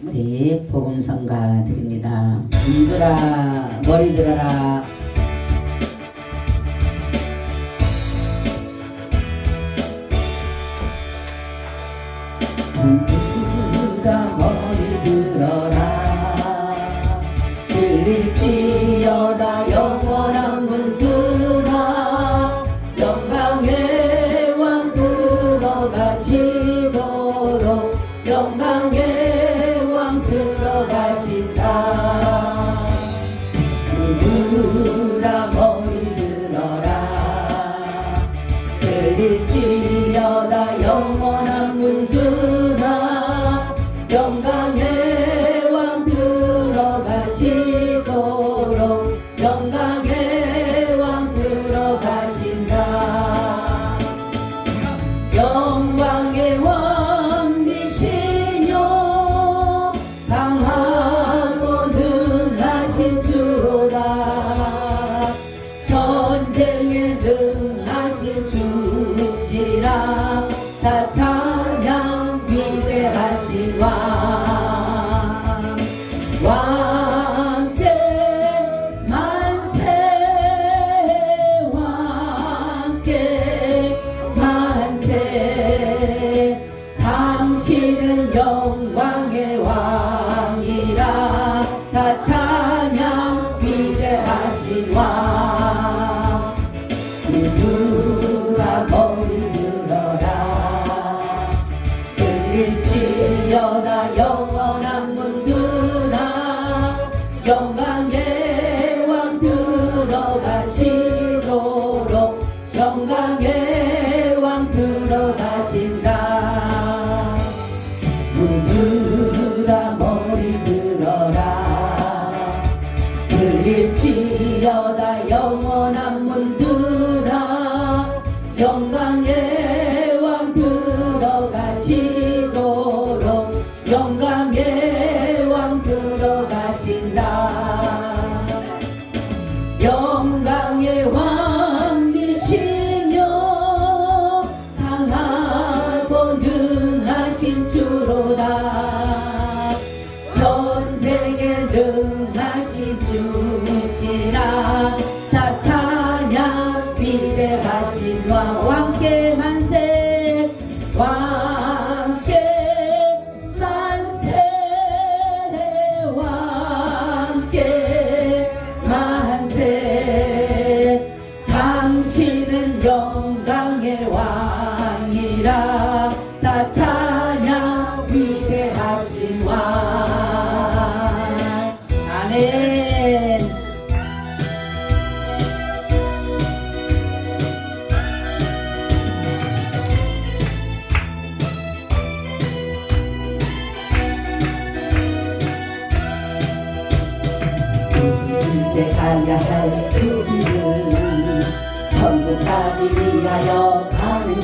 우리 복음성가 드립니다. 눈들아 머리 들어라. 눈들아 머리 들어라. 들릴지어다 영원한 문들아. 영광의 왕 들어가시도록 영광의 들어가신다. 눈들아 머리 들어라. 들릴지어다 영원한 문들아. 영광의 왕이라 다 찬양 위대하신 왕 누구라 머리 들어라 들릴지어다 영원한 문들아 영광의 왕 들어가시도록 영광의 왕 들어가신다 문들아 머리 들어라 들릴지어다 영원한 문들아 영광의 왕 들어가시도록 영광의 왕 들어가신다 영광의 왕이시며 강하고 능하신 주로다 전쟁에 능하신 주시라 다 찬양 위대하신 왕 왕께 만세 왕께 만세 왕께 만세 당신은 영광의 왕이라 다 찬양 위대하신 왕 아멘. 이제 가야 할 그 길은 천국 가기 위하여 가는 길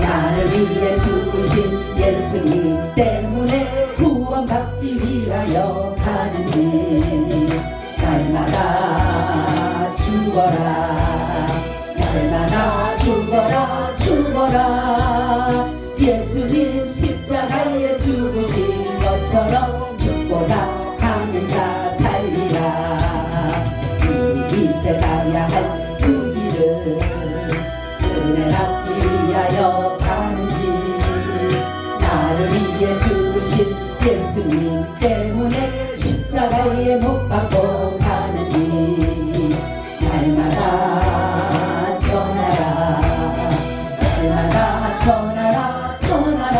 나를 위해 죽으신 예수님 때문에 구원받기 위하여 가는 길 날마다 죽어라 날마다 죽어라 죽어라 예수님 십자가에 죽으신 것처럼 죽고자 하는 자 살리라 이제 가야 할 그 길은 은혜 받기 위하여 가는 길 나를 위해 죽으신 예수님 때문에 십자가에 못 박고 가는 길 날마다 전하라 날마다 전하라 전하라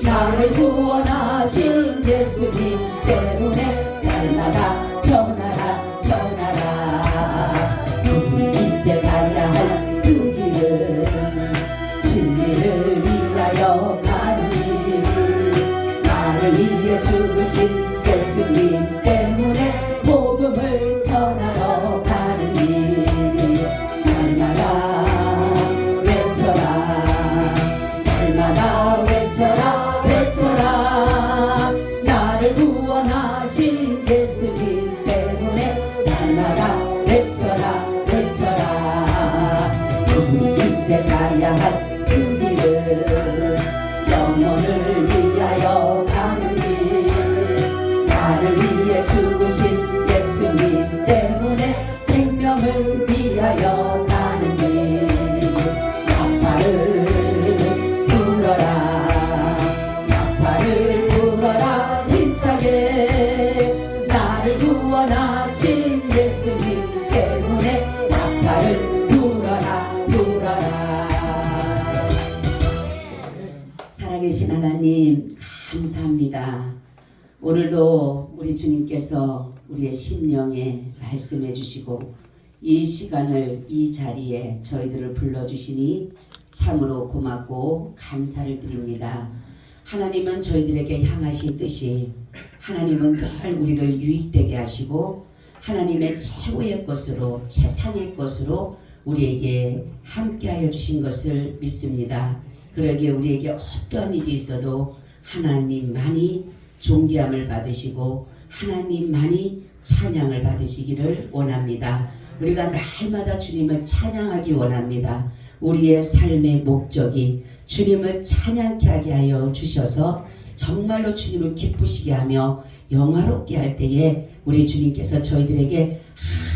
나를 구원하신 예수님 때문에 날마다 전하라 전하라 이제 가야 할 그 길은 진리를 위하여 가는 길 나를 위해 죽으신 예수님 때문에 복음을 전하러 가는 길 날마다 외쳐라 날마다 외쳐라 외쳐라 나를 구원하신 예수님 때문에 날마다 외쳐라 외쳐라 이제 가야 할 그 길은 영혼을 위하여 가는 길 나를 위해 죽으신 예수님 때문에 생명을 위하여 가는 길 나팔을 불어라 나팔을 불어라 힘차게 나를 구원하신 예수님 때문에 나팔을 불어라 불어라 살아계신 하나님 감사합니다. 오늘도 우리 주님께서 우리의 심령에 말씀해 주시고 이 시간을 이 자리에 저희들을 불러주시니 참으로 고맙고 감사를 드립니다. 하나님은 저희들에게 향하신 뜻이 하나님은 늘 우리를 유익되게 하시고 하나님의 최고의 것으로 최상의 것으로 우리에게 함께하여 주신 것을 믿습니다. 그러기에 우리에게 어떠한 일이 있어도 하나님만이 존귀함을 받으시고 하나님만이 찬양을 받으시기를 원합니다. 우리가 날마다 주님을 찬양하기 원합니다. 우리의 삶의 목적이 주님을 찬양케 하게 하여 주셔서 정말로 주님을 기쁘시게 하며 영화롭게 할 때에 우리 주님께서 저희들에게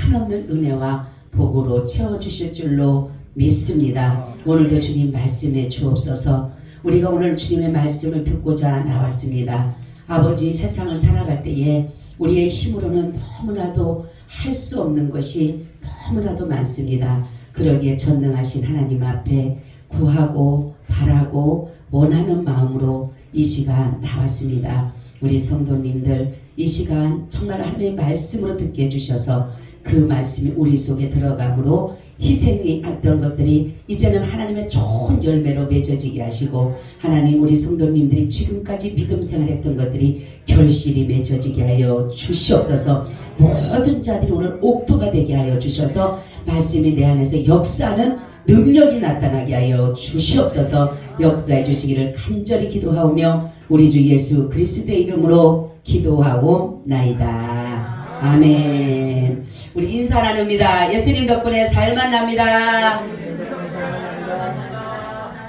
한없는 은혜와 복으로 채워주실 줄로 믿습니다. 오늘도 주님 말씀해 주옵소서. 우리가 오늘 주님의 말씀을 듣고자 나왔습니다. 아버지, 세상을 살아갈 때에 우리의 힘으로는 너무나도 할 수 없는 것이 너무나도 많습니다. 그러기에 전능하신 하나님 앞에 구하고 바라고 원하는 마음으로 이 시간 나왔습니다. 우리 성도님들 이 시간 정말 하나님의 말씀으로 듣게 해주셔서 그 말씀이 우리 속에 들어감으로 희생이 했던 것들이 이제는 하나님의 좋은 열매로 맺어지게 하시고, 하나님 우리 성도님들이 지금까지 믿음 생활했던 것들이 결실이 맺어지게 하여 주시옵소서. 모든 자들이 오늘 옥토가 되게 하여 주셔서 말씀이 내 안에서 역사하는 능력이 나타나게 하여 주시옵소서. 역사해 주시기를 간절히 기도하오며 우리 주 예수 그리스도의 이름으로 기도하옵나이다. 아멘. 우리 인사 나눕니다. 예수님 덕분에 살만 납니다.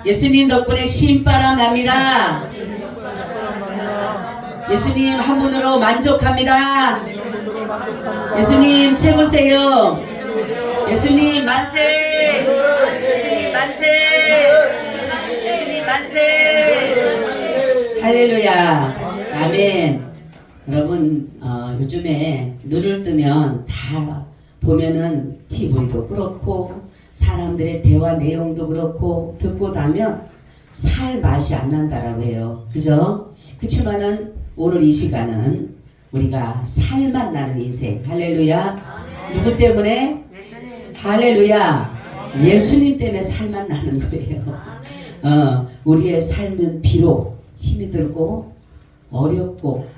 예수님 덕분에 신바람 납니다. 예수님 한 분으로 만족합니다. 예수님 최고세요. 예수님 만세. 예수님 만세. 예수님 만세. 할렐루야. 아멘. 여러분 요즘에 눈을 뜨면 다 보면은 TV도 그렇고 사람들의 대화 내용도 그렇고 듣고 나면 살 맛이 안 난다라고 해요. 그죠? 그렇지만은 오늘 이 시간은 우리가 살맛 나는 인생. 할렐루야. 누구 때문에? 할렐루야. 예수님 때문에 살맛 나는 거예요. 우리의 삶은 비록 힘이 들고 어렵고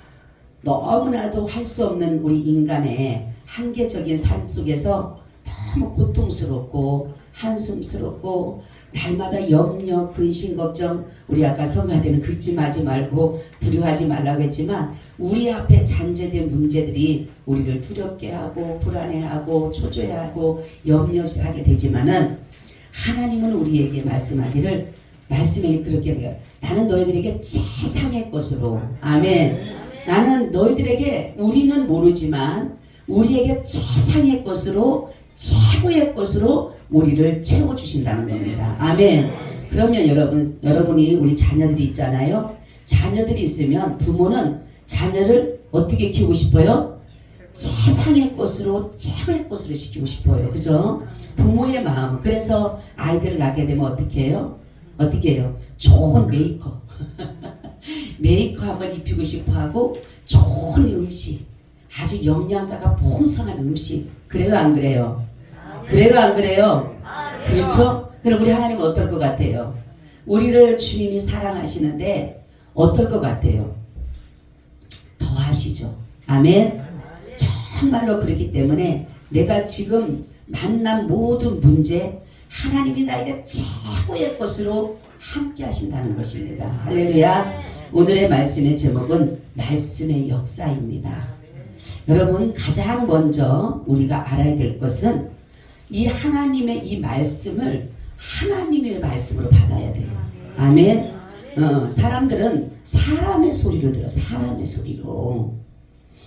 너무나도 할 수 없는 우리 인간의 한계적인 삶 속에서 너무 고통스럽고 한숨스럽고 날마다 염려, 근심, 걱정, 우리 아까 성가대는 긁지마지 말고 두려워하지 말라고 했지만 우리 앞에 잔재된 문제들이 우리를 두렵게 하고 불안해하고 초조해하고 염려하게 되지만은 하나님은 우리에게 말씀하기를 말씀에 그렇게 해요. 나는 너희들에게 최상의 것으로 아멘. 나는 너희들에게 우리는 모르지만 우리에게 최상의 것으로 최고의 것으로 우리를 채워주신다는 겁니다. 아멘. 그러면 여러분이 우리 자녀들이 있잖아요. 자녀들이 있으면 부모는 자녀를 어떻게 키우고 싶어요? 최상의 것으로 최고의 것으로 시키고 싶어요. 그죠? 부모의 마음. 그래서 아이들을 낳게 되면 어떻게 해요? 어떻게 해요? 좋은 메이크업. 메이크업 한번 입히고 싶어하고 좋은 음식, 아주 영양가가 풍성한 음식. 그래요 안 그래요? 그래요 안 그래요? 그렇죠? 그럼 우리 하나님은 어떨 것 같아요? 우리를 주님이 사랑하시는데 어떨 것 같아요? 더 하시죠. 아멘. 정말로 그렇기 때문에 내가 지금 만난 모든 문제 하나님이 나에게 최고의 것으로 함께 하신다는 것입니다. 할렐루야. 오늘의 말씀의 제목은 말씀의 역사입니다. 여러분 가장 먼저 우리가 알아야 될 것은 이 하나님의 이 말씀을 하나님의 말씀으로 받아야 돼요. 아멘. 사람들은 사람의 소리로 들어. 사람의 소리로.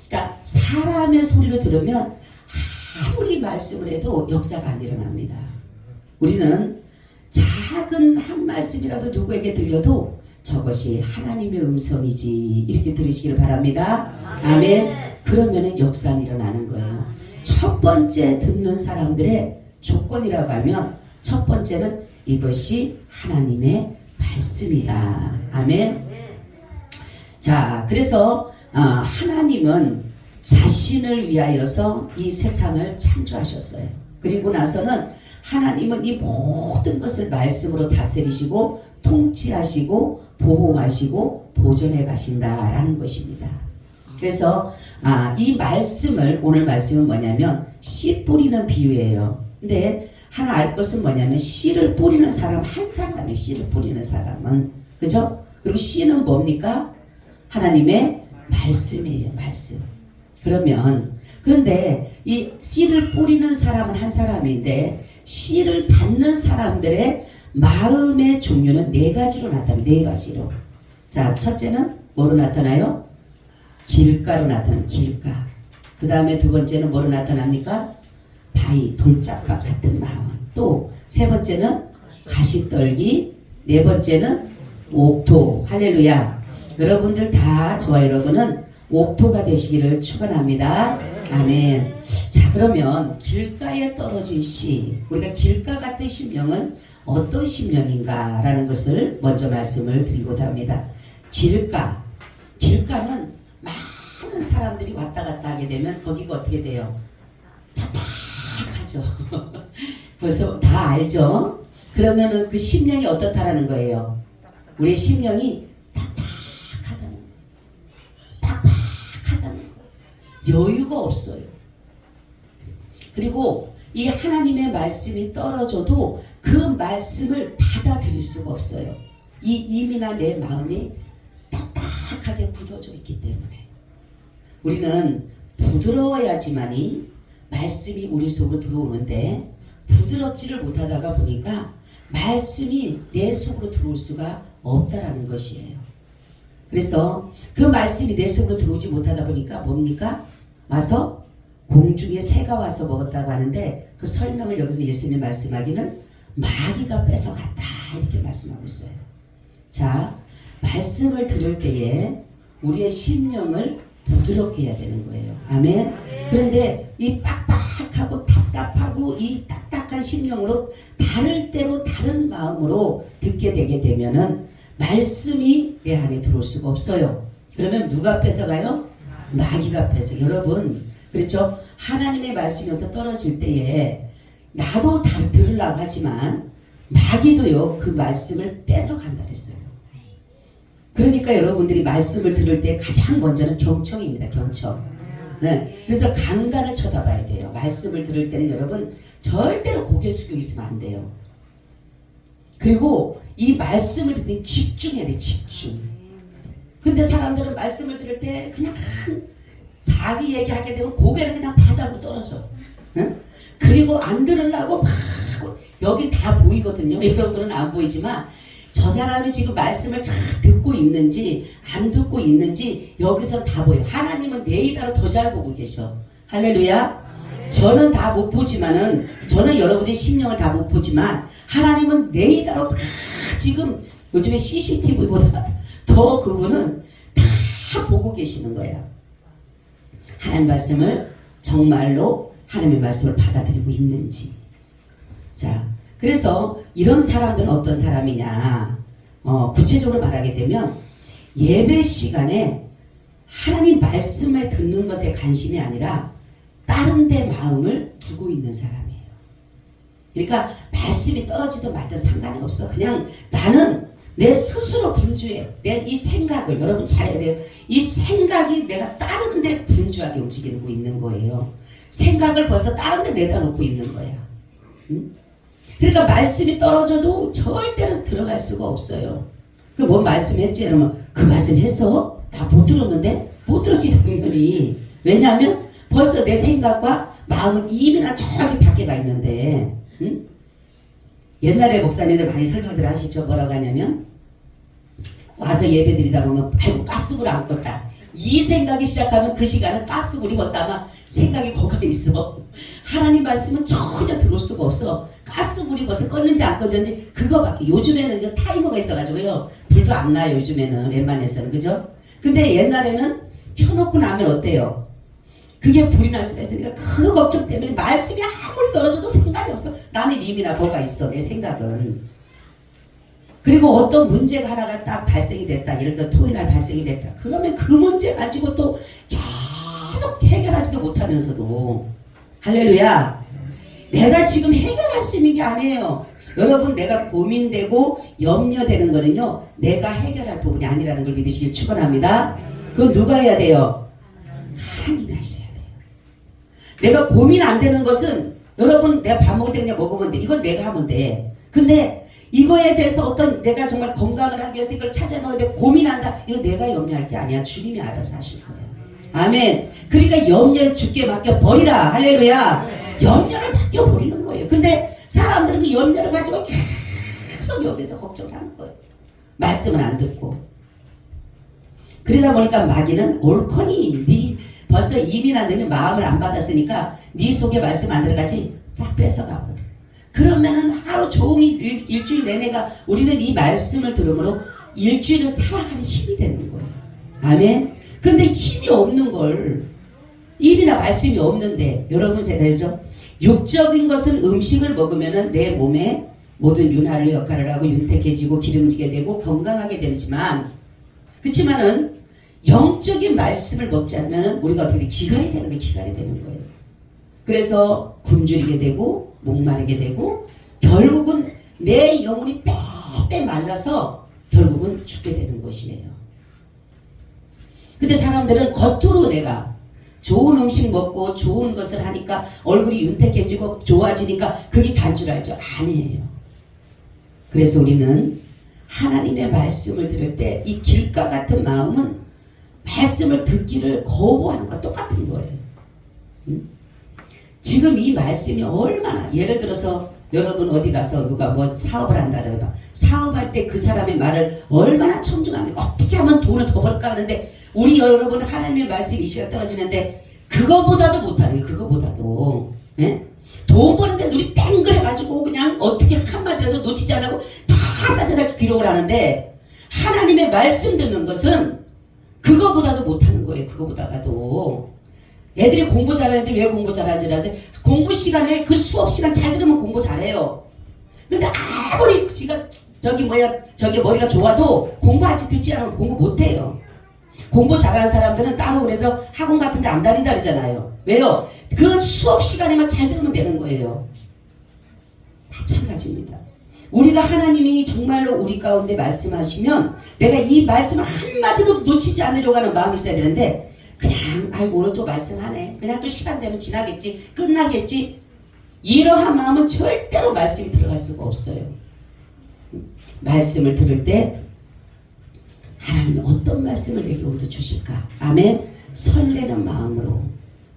그러니까 사람의 소리로 들으면 아무리 말씀을 해도 역사가 안 일어납니다. 우리는 작은 한 말씀이라도 누구에게 들려도 저것이 하나님의 음성이지 이렇게 들으시길 바랍니다. 아멘. 그러면은 역사는 일어나는 거예요. 첫 번째 듣는 사람들의 조건이라고 하면 첫 번째는 이것이 하나님의 말씀이다. 아멘. 자, 그래서 하나님은 자신을 위하여서 이 세상을 창조하셨어요. 그리고 나서는 하나님은 이 모든 것을 말씀으로 다스리시고 통치하시고 보호하시고 보존해 가신다라는 것입니다. 그래서 이 말씀을 오늘 말씀은 뭐냐면 씨 뿌리는 비유예요. 근데 하나 알 것은 뭐냐면 씨를 뿌리는 사람 한 사람이 씨를 뿌리는 사람은 그죠? 그리고 씨는 뭡니까? 하나님의 말씀이에요. 말씀. 그런데 이 씨를 뿌리는 사람은 한 사람인데 씨를 받는 사람들의 마음의 종류는 네 가지로 나타나요. 네 가지로. 자, 첫째는 뭐로 나타나요? 길가로 나타나는 길가. 그 다음에 두 번째는 뭐로 나타납니까? 바위, 돌짝밭 같은 마음. 또 세 번째는 가시떨기. 네 번째는 옥토. 할렐루야. 여러분들 다 저와 여러분은 옥토가 되시기를 축원합니다. 아멘. 자, 그러면 길가에 떨어진 씨, 우리가 길가 같은 심령은 어떤 심령인가라는 것을 먼저 말씀을 드리고자 합니다. 길가는 많은 사람들이 왔다 갔다 하게 되면 거기가 어떻게 돼요? 답답하죠. 벌써 다 알죠? 그러면은 그 심령이 어떻다라는 거예요? 우리의 심령이 답답하다는 거예요. 팍팍하다는 거예요. 여유가 없어요. 그리고 이 하나님의 말씀이 떨어져도 그 말씀을 받아들일 수가 없어요. 이 이미나 내 마음이 딱딱하게 굳어져 있기 때문에 우리는 부드러워야지만이 말씀이 우리 속으로 들어오는데 부드럽지를 못하다가 보니까 말씀이 내 속으로 들어올 수가 없다라는 것이에요. 그래서 그 말씀이 내 속으로 들어오지 못하다 보니까 뭡니까? 와서 공중에 새가 와서 먹었다고 하는데 그 설명을 여기서 예수님이 말씀하기는 마귀가 뺏어갔다 이렇게 말씀하고 있어요. 자, 말씀을 들을 때에 우리의 심령을 부드럽게 해야 되는 거예요. 아멘. 그런데 이 빡빡하고 답답하고 이 딱딱한 심령으로 다를 대로 다른 마음으로 듣게 되게 되면은 말씀이 내 안에 들어올 수가 없어요. 그러면 누가 뺏어가요? 마귀가 뺏어. 여러분, 그렇죠? 하나님의 말씀에서 떨어질 때에 나도 들으려고 하지만 마귀도요 그 말씀을 뺏어간다 그랬어요. 그러니까 여러분들이 말씀을 들을 때 가장 먼저는 경청입니다. 경청. 네. 그래서 강단을 쳐다봐야 돼요. 말씀을 들을 때는 여러분 절대로 고개 숙이고 있으면 안 돼요. 그리고 이 말씀을 들을 때 집중해야 돼. 집중. 근데 사람들은 말씀을 들을 때 그냥 자기 얘기하게 되면 고개를 그냥 바닥으로 떨어져. 응? 그리고 안 들으려고 막 여기 다 보이거든요. 여러분은 안 보이지만 저 사람이 지금 말씀을 잘 듣고 있는지 안 듣고 있는지 여기서 다 보여요. 하나님은 레이더로 더 잘 보고 계셔. 할렐루야. 저는 다 못 보지만은 저는 여러분의 심령을 다 못 보지만 하나님은 레이더로 다 지금 요즘에 CCTV보다 더 그분은 다 보고 계시는 거예요. 하나님 말씀을 정말로 하나님의 말씀을 받아들이고 있는지. 자, 그래서 이런 사람들은 어떤 사람이냐? 구체적으로 말하게 되면 예배 시간에 하나님 말씀에 듣는 것에 관심이 아니라 다른 데 마음을 두고 있는 사람이에요. 그러니까 말씀이 떨어지든 말든 상관이 없어. 그냥 나는 내 스스로 분주해. 내 이 생각을 여러분 잘해야 돼요. 이 생각이 내가 다른 데 분주하게 움직이고 있는 거예요. 생각을 벌써 다른 데 내다 놓고 있는 거야. 응? 그러니까 말씀이 떨어져도 절대로 들어갈 수가 없어요. 그 뭐 말씀했지? 그러면 그 말씀 했어? 다 못 들었는데? 못 들었지 당연히. 왜냐하면 벌써 내 생각과 마음은 이미나 저기 밖에 가 있는데. 응? 옛날에 목사님들 많이 설명들 하시죠. 뭐라고 하냐면 와서 예배 드리다 보면 아이고 가스불 안 껐다. 이 생각이 시작하면 그 시간은 가스불이 벌써 아마 생각이 거기에 있어. 하나님 말씀은 전혀 들어올 수가 없어. 가스불이 벌써 껐는지 안 껐는지 그거밖에. 요즘에는 타이머가 있어가지고요 불도 안 나요. 요즘에는 웬만해서는. 그죠? 근데 옛날에는 켜놓고 나면 어때요? 그게 불이 날 수가 있으니까 그 걱정 때문에 말씀이 아무리 떨어져도 상관이 없어. 나는 이미나 뭐가 있어. 내 생각은. 그리고 어떤 문제가 하나가 딱 발생이 됐다. 예를 들어 토요일 날 발생이 됐다. 그러면 그 문제 가지고 또 계속 해결하지도 못하면서도 할렐루야. 내가 지금 해결할 수 있는 게 아니에요. 여러분 내가 고민되고 염려되는 거는요 내가 해결할 부분이 아니라는 걸 믿으시길 축원합니다. 그건 누가 해야 돼요? 하나님이 하셔야 돼요. 내가 고민 안 되는 것은 여러분 내가 밥 먹을 때 그냥 먹으면 돼. 이건 내가 하면 돼. 근데 이거에 대해서 어떤 내가 정말 건강을 하기 위해서 이걸 찾아내는데 고민한다. 이거 내가 염려할 게 아니야. 주님이 알아서 하실 거예요. 아멘. 그러니까 염려를 주께 맡겨버리라. 할렐루야. 염려를 맡겨버리는 거예요. 근데 사람들은 그 염려를 가지고 계속 여기서 걱정하는 거예요. 말씀은 안 듣고. 그러다 보니까 마귀는 옳거니 네 벌써 이미나 너는 마음을 안 받았으니까 네 속에 말씀 안 들어가지 딱 뺏어가 버려. 그러면은 하루 종일 일주일 내내가 우리는 이 말씀을 들음으로 일주일을 살아가는 힘이 되는 거예요. 아멘. 근데 힘이 없는 걸, 입이나 말씀이 없는데, 여러분 세대죠? 육적인 것은 음식을 먹으면 내 몸에 모든 윤활 역할을 하고 윤택해지고 기름지게 되고 건강하게 되지만, 그렇지만은 영적인 말씀을 먹지 않으면 우리가 어떻게 기갈이 되는 거예요. 기갈이 되는 거예요. 그래서 굶주리게 되고 목마르게 되고 결국은 내 영혼이 빼빼 말라서 결국은 죽게 되는 것이에요. 근데 사람들은 겉으로 내가 좋은 음식 먹고 좋은 것을 하니까 얼굴이 윤택해지고 좋아지니까 그게 단 줄 알죠? 아니에요. 그래서 우리는 하나님의 말씀을 들을 때 이 길가 같은 마음은 말씀을 듣기를 거부하는 것과 똑같은 거예요. 지금 이 말씀이 얼마나, 예를 들어서 여러분 어디 가서 누가 뭐 사업을 한다고 봐. 사업할 때 그 사람의 말을 얼마나 청중합니까? 어떻게 하면 돈을 더 벌까 하는데 우리 여러분 하나님의 말씀이 시간 떨어지는데 그거보다도 못하네. 그거보다도. 예? 돈 버는데 눈이 땡그래가지고 그냥 어떻게 한마디라도 놓치지 않고 다 싸잘하게 기록을 하는데 하나님의 말씀 듣는 것은 그거보다도 못하는 거예요. 그거보다도. 애들이 공부 잘하는데 왜 공부 잘하는지 아세요? 공부 시간에 그 수업 시간 잘 들으면 공부 잘해요. 근데 아무리 지가 저기 머리가 좋아도 공부할지 듣지 않으면 공부 못해요. 공부 잘하는 사람들은 따로 그래서 학원 같은 데 안 다닌다 그러잖아요. 왜요? 그 수업 시간에만 잘 들으면 되는 거예요. 마찬가지입니다. 우리가 하나님이 정말로 우리 가운데 말씀하시면 내가 이 말씀을 한마디도 놓치지 않으려고 하는 마음이 있어야 되는데 그냥 아이고 오늘 또 말씀하네. 그냥 또 시간 되면 지나겠지. 끝나겠지. 이러한 마음은 절대로 말씀이 들어갈 수가 없어요. 말씀을 들을 때 하나님은 어떤 말씀을 내게 오늘 주실까? 아멘. 설레는 마음으로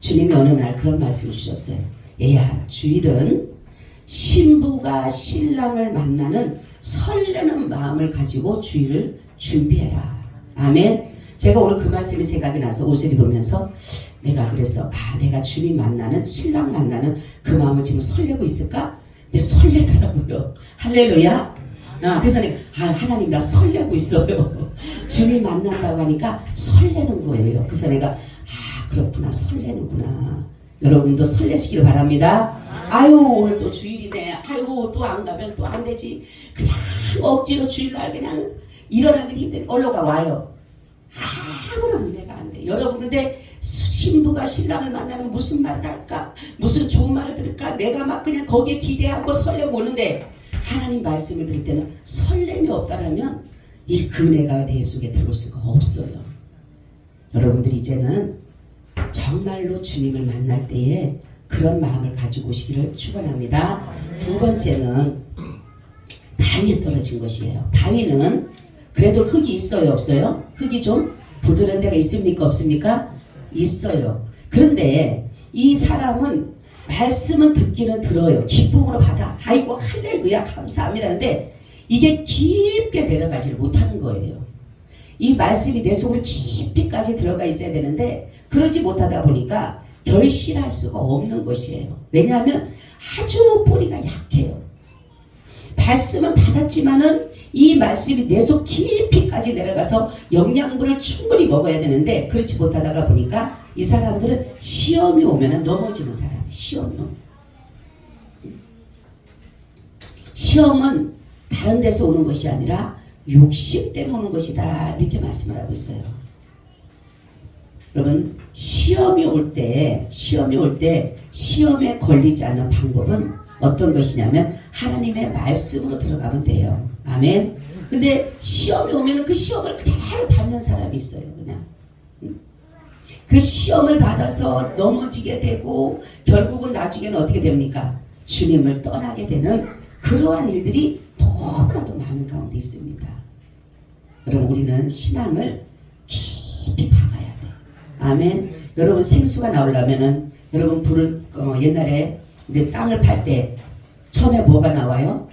주님이 어느 날 그런 말씀을 주셨어요. 얘야, 주일은 신부가 신랑을 만나는 설레는 마음을 가지고 주일을 준비해라. 아멘. 제가 오늘 그 말씀이 생각이 나서 옷을 입으면서 내가 그래서 내가 주님 만나는 신랑 만나는 그 마음을 지금 설레고 있을까? 근데 설레더라고요. 할렐루야. 그래서 내가 하나님 나 설레고 있어요. 주님 만난다고 하니까 설레는 거예요. 그래서 내가 그렇구나, 설레는구나. 여러분도 설레시길 바랍니다. 아유 오늘 또 주일이네. 아이고 또 안 가면 또 안 되지. 그냥 억지로 주일날 그냥 일어나기 힘들게 올라가 와요. 아무런 은혜가 안 돼. 여러분 근데 신부가 신랑을 만나면 무슨 말을 할까? 무슨 좋은 말을 들을까? 내가 막 그냥 거기에 기대하고 설레고 오는데 하나님 말씀을 들을 때는 설렘이 없다라면 이 은혜가 내 속에 들어올 수가 없어요. 여러분들이 이제는 정말로 주님을 만날 때에 그런 마음을 가지고 오시기를 축원합니다. 두 번째는 바위에 떨어진 것이에요. 바위는 그래도 흙이 있어요, 없어요? 흙이 좀 부드러운 데가 있습니까, 없습니까? 있어요. 그런데 이 사람은 말씀은 듣기는 들어요. 기쁨으로 받아. 아이고 할렐루야 감사합니다. 근데 이게 깊게 내려가지를 못하는 거예요. 이 말씀이 내 속으로 깊이까지 들어가 있어야 되는데 그러지 못하다 보니까 결실할 수가 없는 것이에요. 왜냐하면 아주 뿌리가 약해요. 말씀은 받았지만은 이 말씀이 내 속 깊이까지 내려가서 영양분을 충분히 먹어야 되는데 그렇지 못하다가 보니까 이 사람들은 시험이 오면 넘어지는 사람이에요. 시험이 오면. 시험은 다른 데서 오는 것이 아니라 욕심 때문에 오는 것이다. 이렇게 말씀을 하고 있어요. 여러분 시험이 올 때 시험에 걸리지 않는 방법은 어떤 것이냐면 하나님의 말씀으로 들어가면 돼요. 아멘. 근데 시험이 오면 그 시험을 그대로 받는 사람이 있어요. 그냥 그 시험을 받아서 넘어지게 되고 결국은 나중에는 어떻게 됩니까? 주님을 떠나게 되는 그러한 일들이 너무나도 많은 가운데 있습니다. 여러분 우리는 신앙을 깊이 박아야 돼. 아멘. 여러분 생수가 나오려면은 여러분 불을 옛날에 이제 땅을 팔 때 처음에 뭐가 나와요?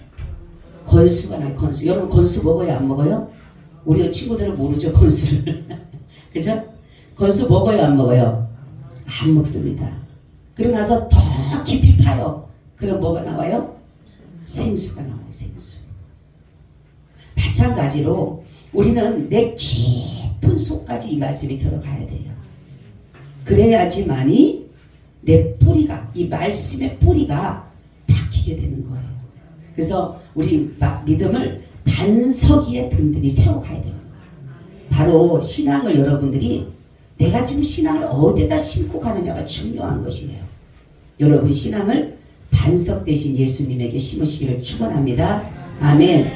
건수가 나요. 건수. 여러분 건수 먹어요? 안 먹어요? 우리 친구들은 모르죠 건수를. 그죠? 건수 먹어요? 안 먹어요? 안 먹습니다. 그러고 나서 더 깊이 파요. 그럼 뭐가 나와요? 생수가 나와요. 생수. 마찬가지로 우리는 내 깊은 속까지 이 말씀이 들어가야 돼요. 그래야지만이 내 뿌리가, 이 말씀의 뿌리가 박히게 되는 거예요. 그래서 우리 믿음을 반석 위에 든든히 세워가야 되는 거예요. 바로 신앙을 여러분들이 내가 지금 신앙을 어디에다 심고 가느냐가 중요한 것이에요. 여러분 신앙을 반석 대신 예수님에게 심으시기를 축원합니다. 아멘.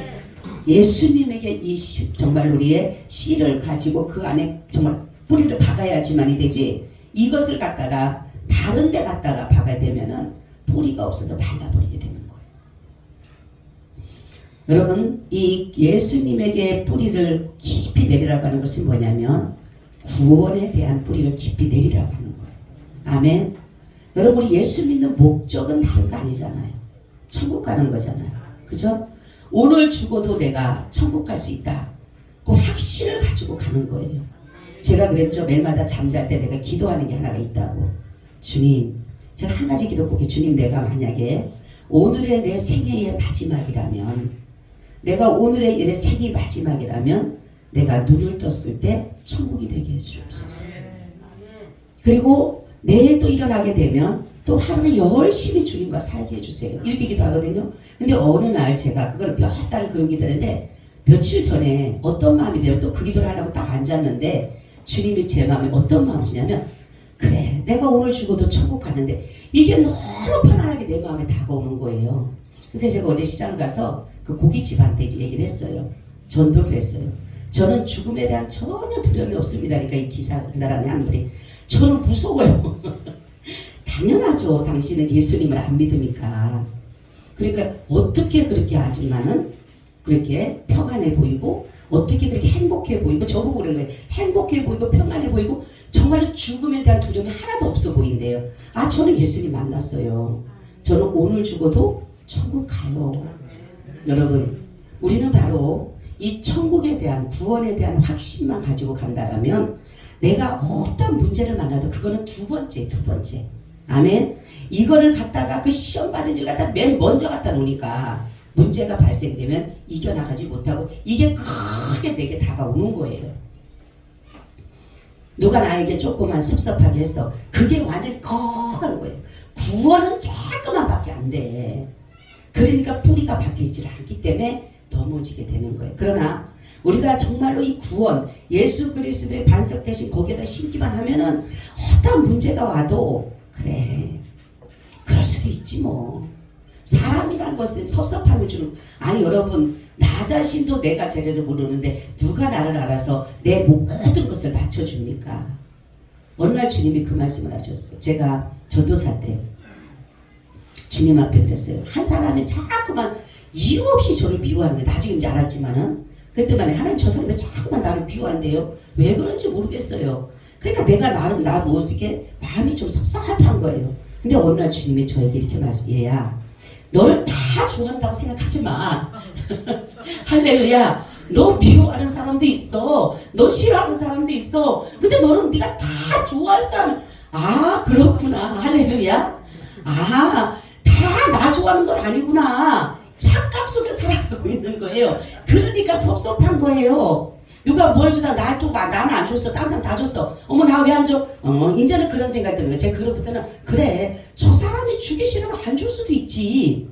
예수님에게 정말 우리의 씨를 가지고 그 안에 정말 뿌리를 박아야지만이 되지, 이것을 갖다가 다른 데 갖다가 박아야 되면은 뿌리가 없어서 말라버리게 되는 거예요. 여러분 이 예수님에게 뿌리를 깊이 내리라고 하는 것은 뭐냐면 구원에 대한 뿌리를 깊이 내리라고 하는 거예요. 아멘. 여러분 우리 예수 믿는 목적은 다른 거 아니잖아요. 천국 가는 거잖아요. 그죠? 오늘 죽어도 내가 천국 갈 수 있다. 그 확신을 가지고 가는 거예요. 제가 그랬죠. 매일마다 잠잘 때 내가 기도하는 게 하나가 있다고. 주님, 제가 한 가지 기도했고, 주님 내가 만약에 오늘의 내 생애의 마지막이라면, 내가 오늘의 내 생이 마지막이라면 내가 눈을 떴을 때 천국이 되게 해주옵소서. 그리고 내일 또 일어나게 되면 또 하루를 열심히 주님과 살게 해주세요. 이렇게 기도하거든요. 근데 어느 날 제가 그걸 몇 달 그런 기도했는데 며칠 전에 어떤 마음이 되면 또 그 기도를 하려고 딱 앉았는데 주님이 제 마음에 어떤 마음을 주냐면, 그래 내가 오늘 죽어도 천국 가는데 이게 너무 편안하게 내 마음에 다가오는 거예요. 그래서 제가 어제 시장을 가서 그 고깃집한테 얘기를 했어요. 전도를 했어요. 저는 죽음에 대한 전혀 두려움이 없습니다. 그러니까 이 그 사람이 하는 말이, 저는 무서워요. 당연하죠. 당신은 예수님을 안 믿으니까. 그러니까 어떻게 그렇게 아줌마는 그렇게 평안해 보이고, 어떻게 그렇게 행복해 보이고, 저보고 그런 거예요. 행복해 보이고 평안해 보이고 정말로 죽음에 대한 두려움이 하나도 없어 보인대요. 아, 저는 예수님 만났어요. 저는 오늘 죽어도 천국 가요. 여러분 우리는 바로 이 천국에 대한, 구원에 대한 확신만 가지고 간다라면 내가 어떤 문제를 만나도 그거는 두 번째. 아멘. 이거를 갖다가 그 시험 받은 줄 갖다 맨 먼저 갖다 놓으니까 문제가 발생되면 이겨나가지 못하고 이게 크게 내게 다가오는 거예요. 누가 나에게 조금만 섭섭하게 했어. 그게 완전히 커가는 거예요. 구원은 조금만밖에 안 돼. 그러니까 뿌리가 박혀있지 않기 때문에 넘어지게 되는 거예요. 그러나 우리가 정말로 이 구원, 예수 그리스도의 반석 대신 거기에다 심기만 하면은 어떤 문제가 와도 그래 그럴 수도 있지 뭐. 사람이란 것은 섭섭함을 주는, 아니 여러분 나 자신도 내가 제대로 모르는데 누가 나를 알아서 내 모든 것을 맞춰줍니까? 어느 날 주님이 그 말씀을 하셨어요. 제가 전도사 때 주님 앞에 그랬어요. 한 사람이 자꾸만 이유 없이 저를 미워하는 게 나중에 이제 알았지만은 그때만 하나님 저 사람이 자꾸만 나를 미워한대요. 왜 그런지 모르겠어요. 그러니까 내가 나름 나 모르게 마음이 좀 섭섭한 거예요. 근데 어느 날 주님이 저에게 이렇게 얘야 너를 다 좋아한다고 생각하지 마. 할렐루야. 너 미워하는 사람도 있어. 너 싫어하는 사람도 있어. 근데 너는 네가 다 좋아할 사람. 아 그렇구나. 할렐루야. 아 다 나 좋아하는 건 아니구나. 착각 속에 살아가고 있는 거예요. 그러니까 섭섭한 거예요. 누가 뭘 주다 날 또 나는 안 줬어. 다른 사람 다 줬어. 어머 나 왜 안 줘? 이제는 그런 생각이 드는 거예요. 제가 그로부터는 그래 저 사람이 주기 싫으면 안 줄 수도 있지.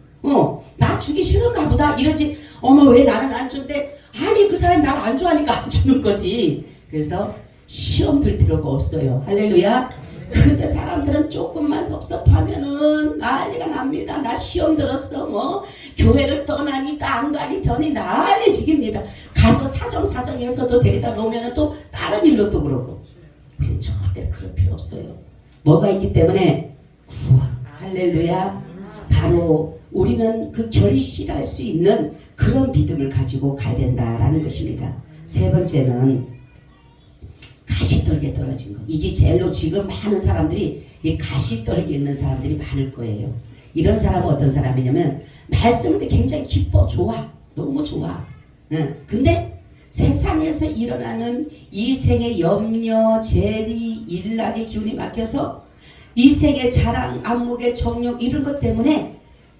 나 주기 싫은가 보다 이러지. 어머 왜 나는 안 준대? 아니 그 사람이 나를 안 좋아하니까 안 주는 거지. 그래서 시험 들 필요가 없어요. 할렐루야. 근데 사람들은 조금만 섭섭하면은 난리가 납니다. 나 시험 들었어. 뭐 교회를 떠나니 안 가니 전이 난리지깁니다. 가서 사정사정해서도 데리다 놓으면은 또 다른 일로 또 그러고. 우리 절대 그럴 필요 없어요. 뭐가 있기 때문에 구원. 할렐루야. 바로 우리는 그 결실할 수 있는 그런 믿음을 가지고 가야 된다라는 것입니다. 세 번째는 가시떨게 떨어진 거. 이게 제일로 지금 많은 사람들이 이 가시떨게 있는 사람들이 많을 거예요. 이런 사람은 어떤 사람이냐면 말씀을 굉장히 기뻐, 좋아, 너무 좋아. 근데 세상에서 일어나는 이 생의 염려, 재리, 일락의 기운이 막혀서 이 생의 자랑, 안목의 정욕 이런 것 때문에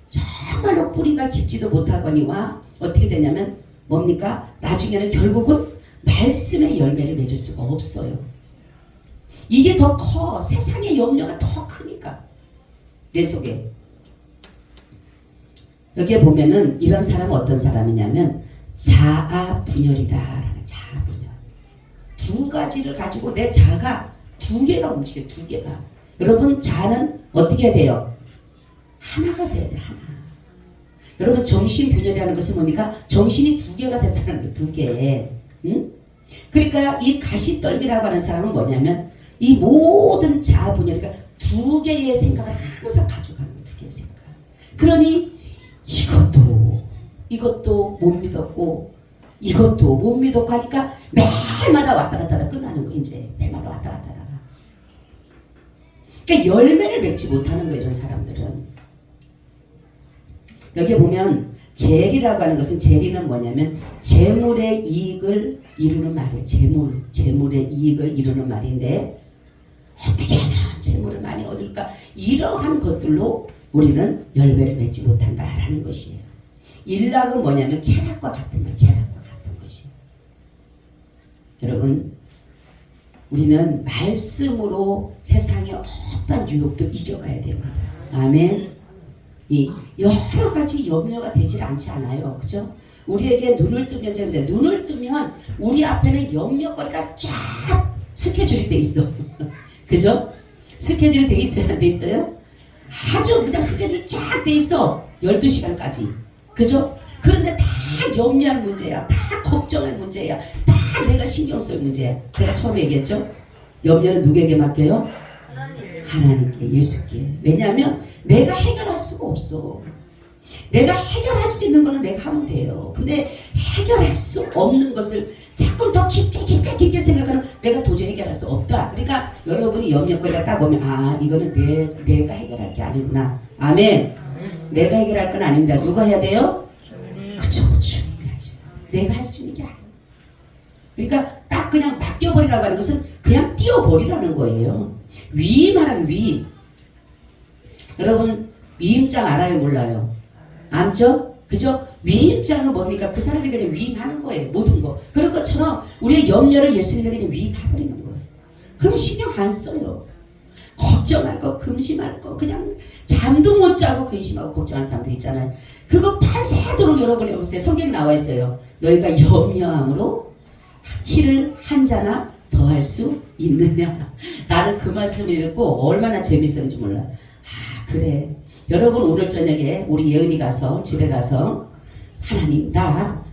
정말로 뿌리가 깊지도 못하거니와 어떻게 되냐면 뭡니까? 나중에는 결국은 말씀의 열매를 맺을 수가 없어요. 이게 더 커. 세상의 염려가 더 크니까. 내 속에. 여기에 보면은 이런 사람은 어떤 사람이냐면 자아분열이다라는 자아분열. 두 가지를 가지고 내 자아가 두 개가 움직여요. 두 개가. 여러분 자아는 어떻게 돼요? 하나가 돼야 돼. 하나. 여러분 정신분열이라는 것은 뭡니까? 정신이 두 개가 됐다는 거예요. 두 개. 응? 그러니까 이 가시떨기라고 하는 사람은 뭐냐면 이 모든 자아분열, 그러니까 두 개의 생각을 항상 가져가는 거예요. 두 개의 생각. 그러니 이것도 못 믿었고 이것도 못 믿었고 하니까 매일마다 왔다 갔다 하다 끝나는 거. 이제 매일마다 왔다 갔다 하다가 그러니까 열매를 맺지 못하는 거예요. 이런 사람들은. 여기 보면 재리라고 하는 것은, 재리는 뭐냐면 재물의 이익을 이루는 말이에요. 재물의 이익을 이루는 말인데 어떻게 하면 재물을 많이 얻을까? 이러한 것들로 우리는 열매를 맺지 못한다라는 것이에요. 일락은 뭐냐면 쾌락과 같은 말, 쾌락과 같은 것이에요. 여러분, 우리는 말씀으로 세상의 어떤 유혹도 이겨가야 됩니다. 아멘. 이 여러 가지 염려가 되질 않지 않아요. 그죠? 우리에게 눈을 뜨면, 제가 눈을 뜨면 우리 앞에는 염려거리가 쫙 스케줄이 돼 있어. 그죠? 스케줄이 돼 있어요? 안 돼 있어요? 아주 그냥 스케줄 쫙 돼 있어. 12시간까지. 그죠? 그런데 다 염려할 문제야. 다 걱정할 문제야. 다 내가 신경 쓸 문제야. 제가 처음에 얘기했죠? 염려는 누구에게 맡겨요? 하나님께, 예수께. 왜냐하면 내가 해결할 수가 없어. 내가 해결할 수 있는 거는 내가 하면 돼요. 근데 해결할 수 없는 것을 자꾸 더 깊게 생각하면 내가 도저히 해결할 수 없다. 그러니까 여러분이 염려거리가 딱 오면 이거는 내가 해결할 게 아니구나. 아멘. 내가 해결할 건 아닙니다. 누가 해야 돼요? 그쵸, 주님이 하죠. 내가 할 수 있는 게 아니에요. 그러니까 딱 그냥 맡겨버리라고 하는 것은 그냥 띄워버리라는 거예요. 위임하라는 위임. 여러분 위임장 알아요? 몰라요? 암죠? 그죠? 위임장은 뭡니까? 그 사람이 그냥 위임하는 거예요. 모든 거. 그런 것처럼 우리의 염려를 예수님에게 그냥 위임해버리는 거예요. 그러면 신경 안 써요. 걱정할 거, 금심할 거, 그냥 잠도 못 자고 근심하고 걱정하는 사람들 있잖아요. 그거 밤새도록 여러분이 보세요. 성경에 나와 있어요. 너희가 염려함으로 피를 한 자나 더 할 수 있느냐. 나는 그 말씀을 읽고 얼마나 재밌었는지 몰라. 그래. 여러분 오늘 저녁에 우리 예은이 가서 집에 가서 하나님 나 한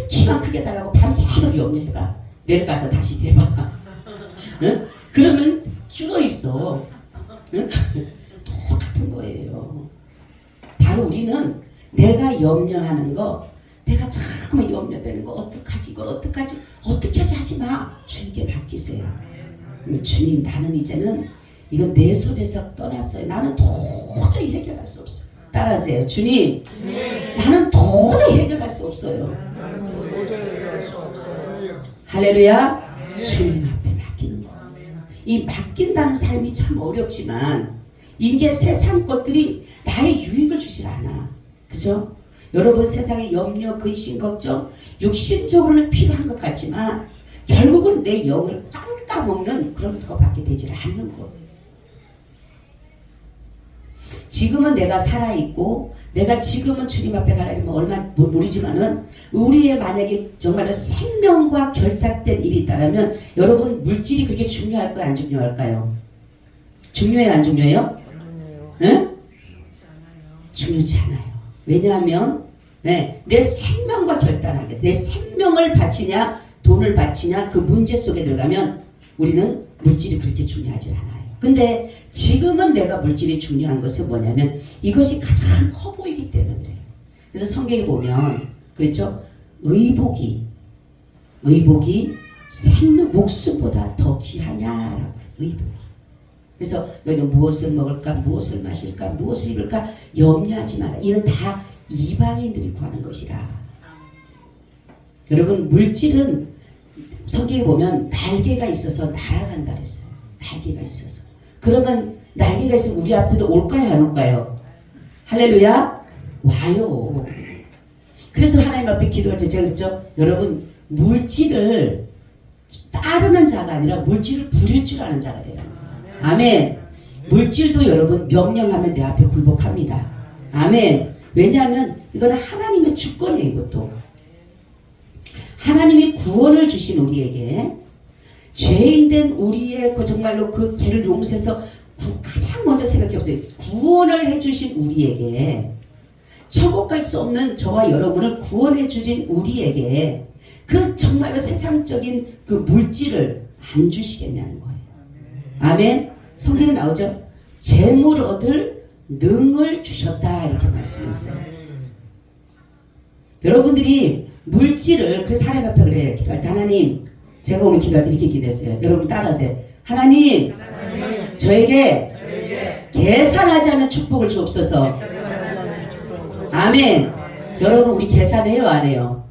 키만 크게 달라고 밤새도록 염려해봐. 내일 가서 다시 재봐. 응? 그러면 줄어있어. 응? 똑같은 거예요. 바로 우리는 내가 염려하는 거, 내가 자꾸만 염려되는 거, 어떡하지, 이걸 어떡하지, 어떻게 하지 하지 마. 주님께 맡기세요. 주님, 나는 이제는 이건 내 손에서 떠났어요. 나는 도저히 해결할 수 없어요. 따라하세요. 주님, 나는 도저히 해결할 수 없어요. 할렐루야. 주님 앞에 맡기는 거. 이 맡긴다는 삶이 참 어렵지만 이게 세상 것들이 나의 유익을 주질 않아. 그죠? 여러분 세상의 염려, 근심, 걱정 육신적으로는 필요한 것 같지만 결국은 내 영을 깎아먹는 그런 것밖에 되질 않는 거예요. 지금은 내가 살아있고 내가 지금은 주님 앞에 가려면 얼마 모르지만은 우리의 만약에 정말로 생명과 결탁된 일이 있다면 여러분 물질이 그렇게 중요할까요? 안 중요할까요? 중요해요? 안 중요해요? 네? 중요치 않아요. 왜냐하면 내 생명과 결단하게 내 생명을 바치냐 돈을 바치냐 그 문제 속에 들어가면 우리는 물질이 그렇게 중요하지 않아요. 근데 지금은 내가 물질이 중요한 것은 뭐냐면 이것이 가장 커 보이기 때문에 그래요. 그래서 성경에 보면 그렇죠? 의복이 생명 목숨보다 더 귀하냐라고 의복이. 그래서 너희는 무엇을 먹을까 무엇을 마실까 무엇을 입을까 염려하지 마라. 이는 다 이방인들이 구하는 것이라. 여러분 물질은 성경에 보면 날개가 있어서 날아간다 그랬어요. 날개가 있어서. 그러면 날개가 있으면 우리 앞에도 올까요 안 올까요? 할렐루야. 와요. 그래서 하나님 앞에 기도할 때 제가 그랬죠. 여러분 물질을 따르는 자가 아니라 물질을 부릴 줄 아는 자가 되라. 아멘. 물질도 여러분 명령하면 내 앞에 굴복합니다. 아멘. 왜냐하면 이거는 하나님의 주권이에요. 이것도 하나님이 구원을 주신 우리에게 죄인된 우리의 그 정말로 그 죄를 용서해서 가장 먼저 생각해 보세요. 구원을 해주신 우리에게 천국 갈 수 없는 저와 여러분을 구원해 주신 우리에게 그 정말로 세상적인 그 물질을 안 주시겠냐는 거예요. 아멘. 성경에 나오죠. 재물 얻을 능을 주셨다 이렇게 말씀했어요. 여러분들이 물질을 그래서 하나님 앞에 그래 기도할 때 하나님 제가 오늘 기도할 때 이렇게 기도했어요. 여러분 따라하세요. 하나님 저에게 계산하지 않은 축복을 주옵소서. 아멘. 여러분 우리 계산해요 안 해요?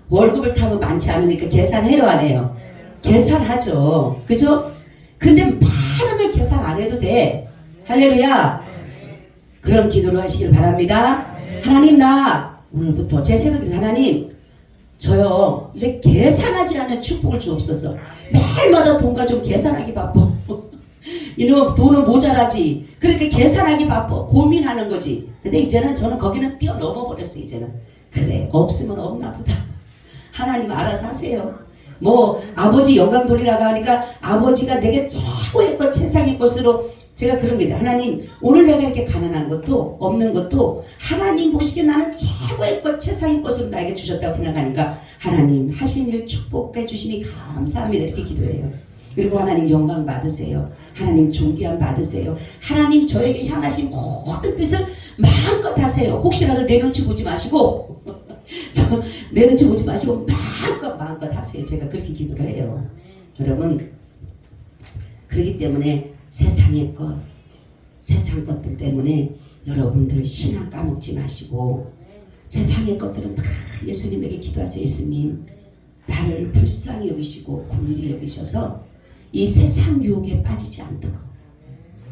월급을 타면 많지 않으니까 계산해요 안 해요? 계산하죠. 그죠? 근데 많으면 계산 안 해도 돼. 할렐루야. 그런 기도를 하시길 바랍니다. 하나님 나 오늘부터 제 새벽에 하나님 저요 이제 계산하지 않는 축복을 주옵소서. 매일마다 돈 가지고 계산하기 바빠. 이놈 돈은 모자라지. 그렇게 계산하기 바빠. 고민하는 거지. 근데 이제는 저는 거기는 뛰어넘어 버렸어요. 이제는 그래 없으면 없나 보다. 하나님 알아서 하세요. 뭐 아버지 영광 돌리라고 하니까 아버지가 내게 최고의 것 최상의 것으로 제가 그런 게 하나님 오늘 내가 이렇게 가난한 것도 없는 것도 하나님 보시기에 나는 최고의 것 최상의 것으로 나에게 주셨다고 생각하니까 하나님 하신 일 축복해 주시니 감사합니다 이렇게 기도해요. 그리고 하나님 영광 받으세요. 하나님 존귀함 받으세요. 하나님 저에게 향하신 모든 뜻을 마음껏 하세요. 혹시라도 내 눈치 보지 마시고 내 눈치 보지 마시고 마음껏 하세요. 제가 그렇게 기도를 해요. 여러분 그렇기 때문에 세상의 것 세상 것들 때문에 여러분들 신앙 까먹지 마시고 세상의 것들은 다 예수님에게 기도하세요. 예수님 나를 불쌍히 여기시고 긍휼히 여기셔서 이 세상 유혹에 빠지지 않도록.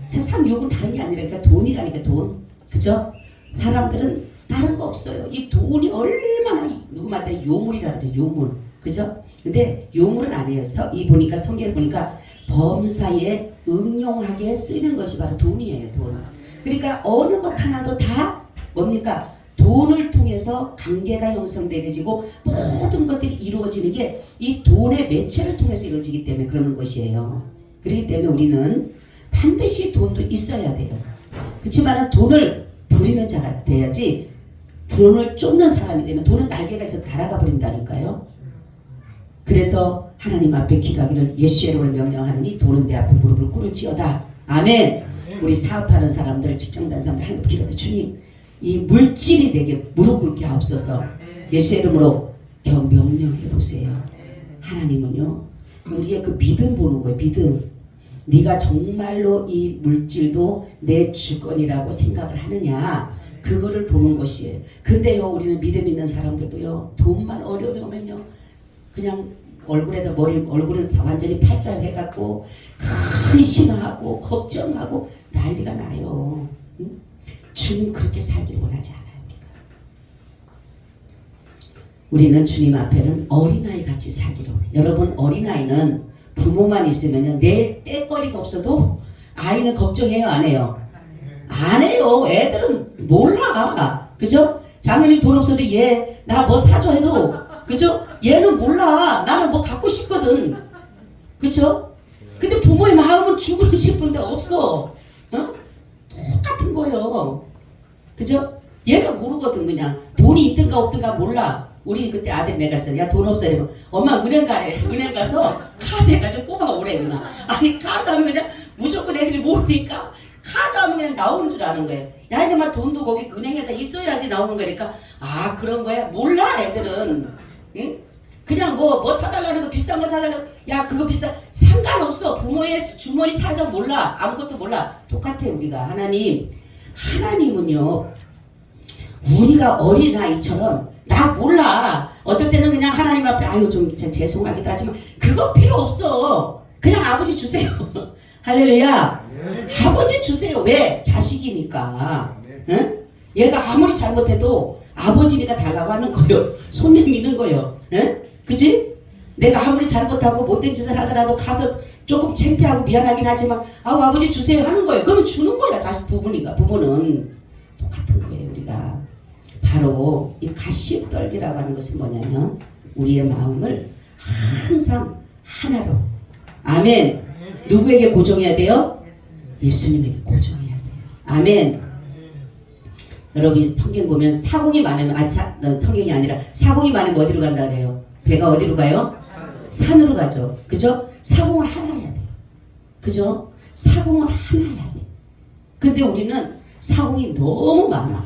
세상 유혹은 다른 게 아니라니까 돈이라니까 돈. 그죠? 사람들은 다른 거 없어요. 이 돈이 얼마나 누구 말따라 요물이라 그러죠. 요물. 그죠? 근데 요물은 아니에요. 이 보니까 성경을 보니까 범사에 응용하게 쓰는 것이 바로 돈이에요. 돈. 그러니까 어느 것 하나도 다 뭡니까? 돈을 통해서 관계가 형성되어지고 모든 것들이 이루어지는 게 이 돈의 매체를 통해서 이루어지기 때문에 그러는 것이에요. 그렇기 때문에 우리는 반드시 돈도 있어야 돼요. 그렇지만 돈을 부리는 자가 돼야지 돈을 쫓는 사람이 되면 돈은 날개가 있어서 날아가 버린다니까요. 그래서 하나님 앞에 기도하기를 예수의 이름으로 명령하노니 돈은 내 앞에 무릎을 꿇을지어다. 아멘. 우리 사업하는 사람들 직장 다니는 사람들 하나님 기도할 때 주님 이 물질이 내게 무릎 꿇게 하옵소서. 예수의 이름으로 명령해 보세요. 하나님은요 우리의 그 믿음 보는 거예요. 믿음. 네가 정말로 이 물질도 내 주권이라고 생각을 하느냐 그거를 보는 것이에요. 근데요 우리는 믿음 있는 사람들도요 돈만 어려우면요 그냥 얼굴에다 얼굴은 완전히 팔자를 해갖고 근심하고 걱정하고 난리가 나요. 응? 주님 그렇게 살기를 원하지 않아요. 우리는 주님 앞에는 어린아이 같이 살기를 원해요. 여러분 어린아이는 부모만 있으면요 내일 떼거리가 없어도 아이는 걱정해요 안 해요? 안 해요. 애들은 몰라. 그죠? 장모님 돈 없어도 얘 나 뭐 사줘 해도 그죠? 얘는 몰라. 나는 뭐 갖고 싶거든. 그죠? 근데 부모의 마음은 주고 싶은데 없어. 어? 똑같은 거예요. 그죠? 얘가 모르거든. 그냥 돈이 있든가 없든가 몰라. 우리 그때 아들 내가 했어. 야 돈 없어. 이러면 엄마 은행 가래. 은행 가서 카드 해가지고 뽑아오래. 그냥. 아니 카드 하면 그냥 무조건 애들이 모르니까 카드 하면 그냥 나오는 줄 아는 거예요. 야 이놈아 돈도 거기 은행에다 있어야지 나오는 거니까 아 그런 거야? 몰라 애들은. 응? 그냥 뭐 사달라는 거 비싼 거 사달라는 거 야 그거 비싸 상관없어. 부모의 주머니 사정 몰라. 아무것도 몰라. 똑같아 우리가. 하나님은요 우리가 어린아이처럼 나 몰라. 어떨 때는 그냥 하나님 앞에 아유 좀 죄송하기도 하지만 그거 필요 없어. 그냥 아버지 주세요. 할렐루야. 아버지 주세요. 왜? 자식이니까. 응? 얘가 아무리 잘못해도 아버지니까 달라고 하는 거예요. 손 내미는 거예요. 예? 그지? 내가 아무리 잘못하고 못된 짓을 하더라도 가서 조금 창피하고 미안하긴 하지만 아버지 주세요 하는 거예요. 그러면 주는 거야. 자식 부부는 똑같은 거예요. 우리가 바로 이 가시떨기라고 하는 것은 뭐냐면 우리의 마음을 항상 하나로, 아멘. 누구에게 고정해야 돼요? 예수님에게 고정해야 돼요. 아멘. 여러분 성경 보면 사공이 많으면 성경이 아니라 사공이 많으면 어디로 간다 그래요? 배가 어디로 가요? 산으로 가죠. 그죠? 사공을 하나 해야 돼요. 그죠? 사공을 하나 해야 돼요. 근데 우리는 사공이 너무 많아.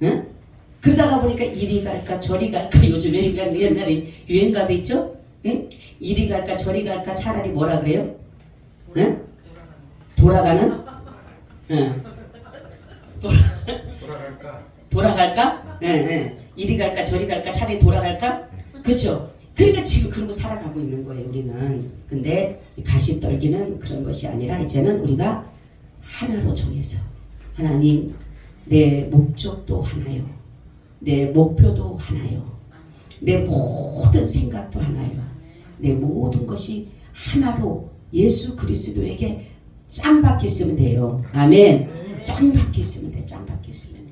응? 그러다가 보니까 이리 갈까 저리 갈까 요즘에 옛날에 유행가도 있죠? 응? 이리 갈까 저리 갈까 차라리 뭐라 그래요? 응? 돌아가는? 응. 돌아갈까? 예, 예. 이리 갈까 저리 갈까 차라리 돌아갈까? 그렇죠? 그러니까 지금 그러고 살아가고 있는 거예요 우리는. 근데 가시떨기는 그런 것이 아니라 이제는 우리가 하나로 정해서 하나님 내 목적도 하나요. 내 목표도 하나요. 내 모든 생각도 하나요. 내 모든 것이 하나로 예수 그리스도에게 짱 박혔으면 돼요. 아멘. 짱 박혔으면 돼. 짱 박혔으면.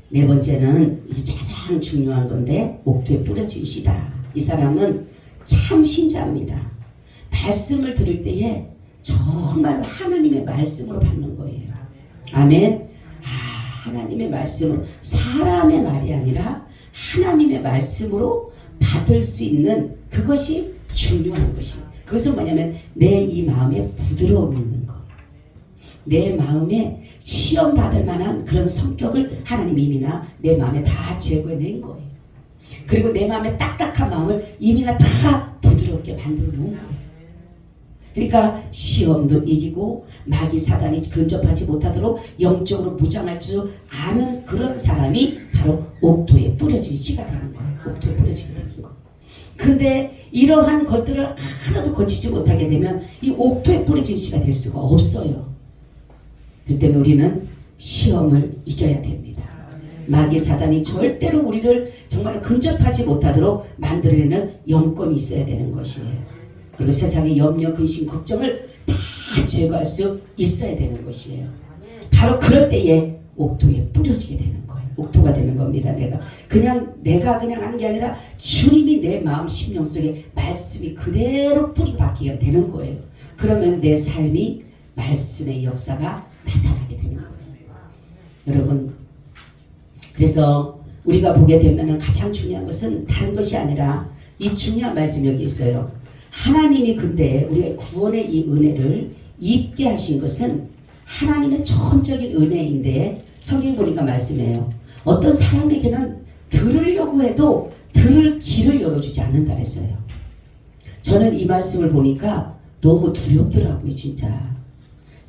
네 번째는 이게 가장 중요한 건데 옥토에 뿌려진 씨다. 이 사람은 참 신자입니다. 말씀을 들을 때에 정말 하나님의 말씀으로 받는 거예요. 아멘. 하나님의 말씀으로, 사람의 말이 아니라 하나님의 말씀으로 받을 수 있는 그것이 중요한 것이. 그것은 뭐냐면 내 이 마음에 부드러움이 있는 거. 내 마음에 시험 받을 만한 그런 성격을 하나님 이미나 내 마음에 다 제거해낸 거예요. 그리고 내 마음에 딱딱한 마음을 이미나 다 부드럽게 만들어 놓은 거예요. 그러니까 시험도 이기고 마귀 사단이 근접하지 못하도록 영적으로 무장할 줄 아는 그런 사람이 바로 옥토에 뿌려진 씨가 되는 거예요. 옥토에 뿌려지게 되는 거예요. 근데 이러한 것들을 하나도 거치지 못하게 되면 이 옥토에 뿌려진 씨가 될 수가 없어요. 그 때문에 우리는 시험을 이겨야 됩니다. 마귀 사단이 절대로 우리를 정말 근접하지 못하도록 만들어내는 영권이 있어야 되는 것이에요. 그리고 세상의 염려, 근심, 걱정을 다 제거할 수 있어야 되는 것이에요. 바로 그럴 때에 옥토에 뿌려지게 되는 거예요. 옥토가 되는 겁니다. 내가 그냥 하는 게 아니라 주님이 내 마음 심령 속에 말씀이 그대로 뿌리고 박히게 되는 거예요. 그러면 내 삶이 말씀의 역사가 나타나게 되는 거예요. 여러분, 그래서 우리가 보게 되면 가장 중요한 것은 다른 것이 아니라 이 중요한 말씀이 여기 있어요. 하나님이 근데 우리가 구원의 이 은혜를 입게 하신 것은 하나님의 전적인 은혜인데 성경 보니까 말씀해요. 어떤 사람에게는 들으려고 해도 들을 길을 열어주지 않는다 그랬어요. 저는 이 말씀을 보니까 너무 두렵더라고요. 진짜.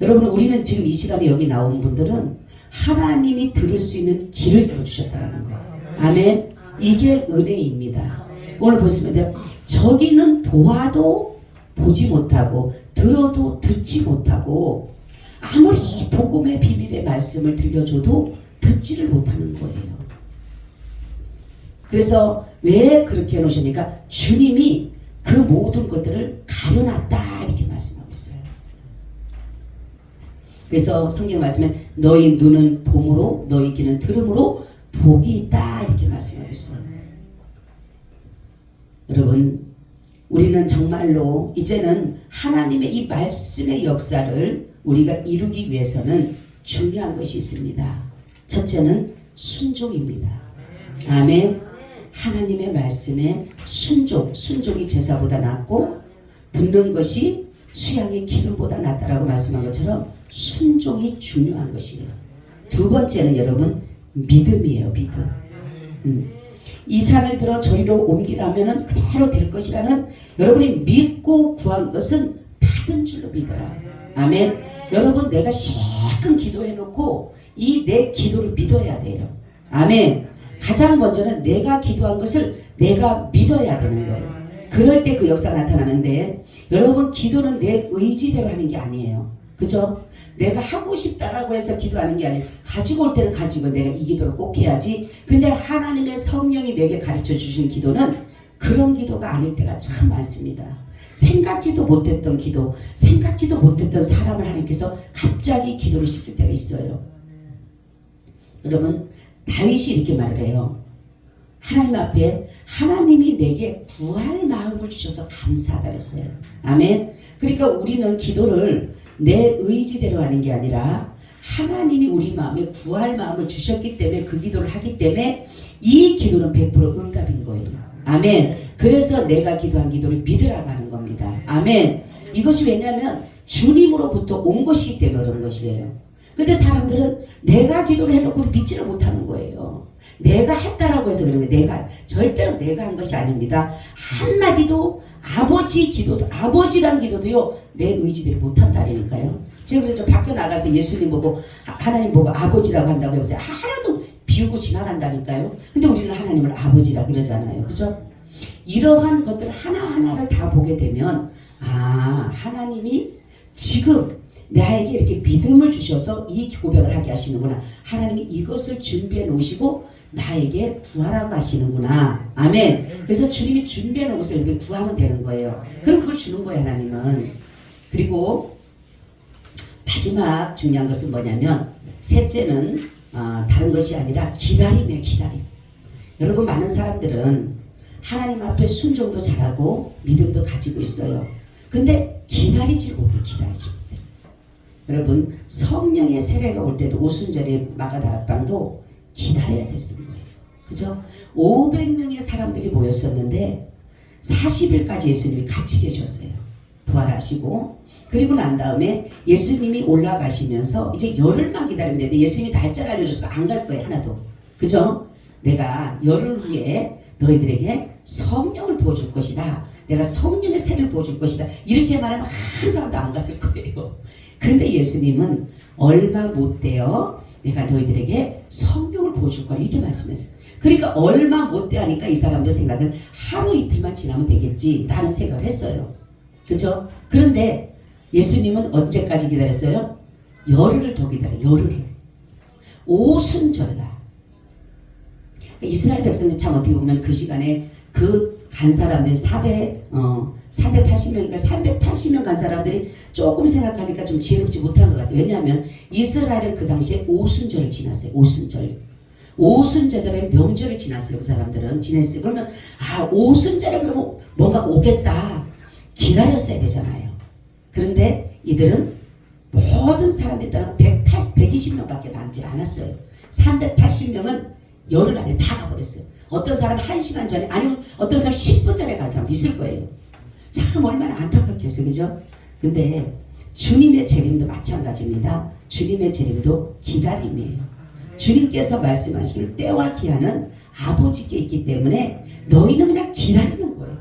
여러분, 우리는 지금 이 시간에 여기 나온 분들은 하나님이 들을 수 있는 길을 열어주셨다는 거예요. 아멘. 이게 은혜입니다. 오늘 보시면 돼요. 저기는 보아도 보지 못하고 들어도 듣지 못하고 아무리 복음의 비밀의 말씀을 들려줘도 듣지를 못하는 거예요. 그래서 왜 그렇게 해놓으십니까? 주님이 그 모든 것들을 가려놨다 이렇게 말씀하고 있어요. 그래서 성경 말씀에 너희 눈은 봄으로 너희 귀는 들음으로 복이 있다 이렇게 말씀하고 있어요. 여러분, 우리는 정말로 이제는 하나님의 이 말씀의 역사를 우리가 이루기 위해서는 중요한 것이 있습니다. 첫째는 순종입니다. 아멘. 하나님의 말씀에 순종이 제사보다 낫고 듣는 것이 수양의 기름보다 낫다라고 말씀한 것처럼 순종이 중요한 것이에요. 두 번째는 여러분 믿음이에요. 믿음. 이 산을 들어 저리로 옮기라면은 그대로 될 것이라는 여러분이 믿고 구한 것은 받은 줄로 믿어라. 아멘. 여러분, 내가 실컷 기도해놓고 이 내 기도를 믿어야 돼요. 아멘. 가장 먼저는 내가 기도한 것을 내가 믿어야 되는 거예요. 그럴 때 그 역사가 나타나는데 여러분, 기도는 내 의지대로 하는 게 아니에요. 그죠? 내가 하고 싶다라고 해서 기도하는 게 아니라 가지고 올 때는 가지고 내가 이 기도를 꼭 해야지. 근데 하나님의 성령이 내게 가르쳐 주시는 기도는 그런 기도가 아닐 때가 참 많습니다. 생각지도 못했던 기도, 생각지도 못했던 사람을 하나님께서 갑자기 기도를 시킬 때가 있어요. 여러분, 다윗이 이렇게 말을 해요. 하나님 앞에 하나님이 내게 구할 마음을 주셔서 감사하다 그랬어요. 아멘. 그러니까 우리는 기도를 내 의지대로 하는 게 아니라 하나님이 우리 마음에 구할 마음을 주셨기 때문에 그 기도를 하기 때문에 이 기도는 100% 응답인 거예요. 아멘. 그래서 내가 기도한 기도를 믿으라고 하는 겁니다. 아멘. 이것이 왜냐하면 주님으로부터 온 것이기 때문에 그런 것이래요. 근데 사람들은 내가 기도를 해놓고도 믿지를 못하는 거예요. 내가 했다라고 해서 그런 게 절대로 내가 한 것이 아닙니다. 한마디도 아버지 기도도, 아버지란 기도도요, 내 의지대로 못한다니까요. 제가 그래서 밖에 나가서 예수님 보고, 하나님 보고 아버지라고 한다고 해보세요. 하나도 비우고 지나간다니까요. 근데 우리는 하나님을 아버지라 그러잖아요. 그죠? 이러한 것들 하나하나를 다 보게 되면, 하나님이 지금 나에게 이렇게 믿음을 주셔서 이 고백을 하게 하시는구나. 하나님이 이것을 준비해 놓으시고 나에게 구하라고 하시는구나. 아멘. 그래서 주님이 준비해 놓은 것을 우리 구하면 되는 거예요. 그럼 그걸 주는 거예요, 하나님은. 그리고 마지막 중요한 것은 뭐냐면, 셋째는 다른 것이 아니라 기다림이에요. 기다림. 여러분, 많은 사람들은 하나님 앞에 순종도 잘하고 믿음도 가지고 있어요. 근데 기다리질 못해. 여러분, 성령의 세례가 올 때도 오순절에 마가다락방도 기다려야 됐은 거예요. 그죠? 500명의 사람들이 모였었는데 40일까지 예수님이 같이 계셨어요. 부활하시고. 그리고 난 다음에 예수님이 올라가시면서 이제 열흘만 기다리면 되는데 예수님이 날짜를 알려줘서 안 갈 거예요. 하나도. 그죠? 내가 열흘 후에 너희들에게 성령을 부어줄 것이다. 내가 성령의 세를 부어줄 것이다. 이렇게 말하면 한 사람도 안 갔을 거예요. 근데 예수님은 얼마 못 돼요. 내가 너희들에게 성령을 부어줄 거라 이렇게 말씀했어요. 그러니까 얼마 못 돼 하니까 이 사람들 생각은 하루 이틀만 지나면 되겠지 라는 생각을 했어요. 그렇죠? 그런데 예수님은 언제까지 기다렸어요? 열흘을 더 기다려요. 열흘을. 오순절날. 이스라엘 백성들 참 어떻게 보면 그 시간에 그 간 사람들이 480명인가 380명 간 사람들이 조금 생각하니까 좀 지혜롭지 못한 것 같아요. 왜냐하면 이스라엘은 그 당시에 오순절을 지났어요. 오순절에 명절을 지났어요. 그 사람들은 지냈어요. 그러면 오순절에 그러면 뭔가 오겠다 기다렸어야 되잖아요. 그런데 이들은 모든 사람들이 따라 120명밖에 남지 않았어요. 380명은 열흘 안에 다 가버렸어요. 어떤 사람 1시간 전에, 아니면 어떤 사람 10분 전에 간 사람도 있을 거예요. 참 얼마나 안타깝겠어요. 그죠? 근데 주님의 재림도 마찬가지입니다. 주님의 재림도 기다림이에요. 주님께서 말씀하시길 때와 기한은 아버지께 있기 때문에 너희는 그냥 기다리는 거예요.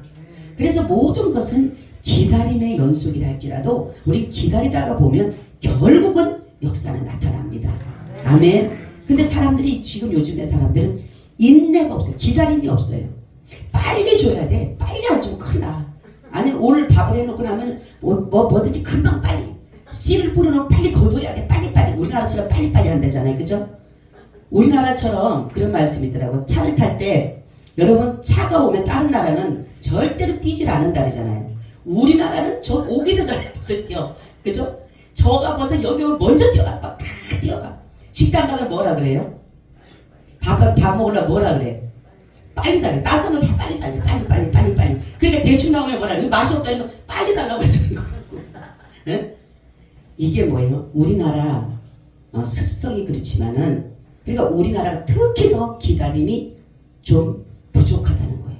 그래서 모든 것은 기다림의 연속이라 할지라도 우리 기다리다가 보면 결국은 역사는 나타납니다. 아멘. 근데 사람들이 지금 요즘의 사람들은 인내가 없어요. 기다림이 없어요. 빨리 줘야 돼. 빨리 안 주면 큰일 나. 아니 오늘 밥을 해놓고 나면 뭐든지 금방 빨리 씨를 뿌려놓으면 빨리 거둬야 돼. 빨리 우리나라처럼 빨리 한다잖아요. 그죠? 우리나라처럼 그런 말씀이 있더라고요. 차를 탈 때 여러분 차가 오면 다른 나라는 절대로 뛰질 않는다 그러잖아요. 우리나라는 저 오기도 전에 벌써 뛰어. 그죠? 저가 벌써 여기 오면 먼저 뛰어가서 다 뛰어가. 식당 가면 뭐라 그래요? 밥 먹으려면 뭐라 그래? 빨리 달려. 따서는 다 빨리 달려. 빨리. 그러니까 대충 나오면 뭐라 그래? 맛이 없다면 빨리 달라고 해서 네? 이게 뭐예요? 우리나라 습성이 그렇지만은 그러니까 우리나라가 특히 더 기다림이 좀 부족하다는 거예요.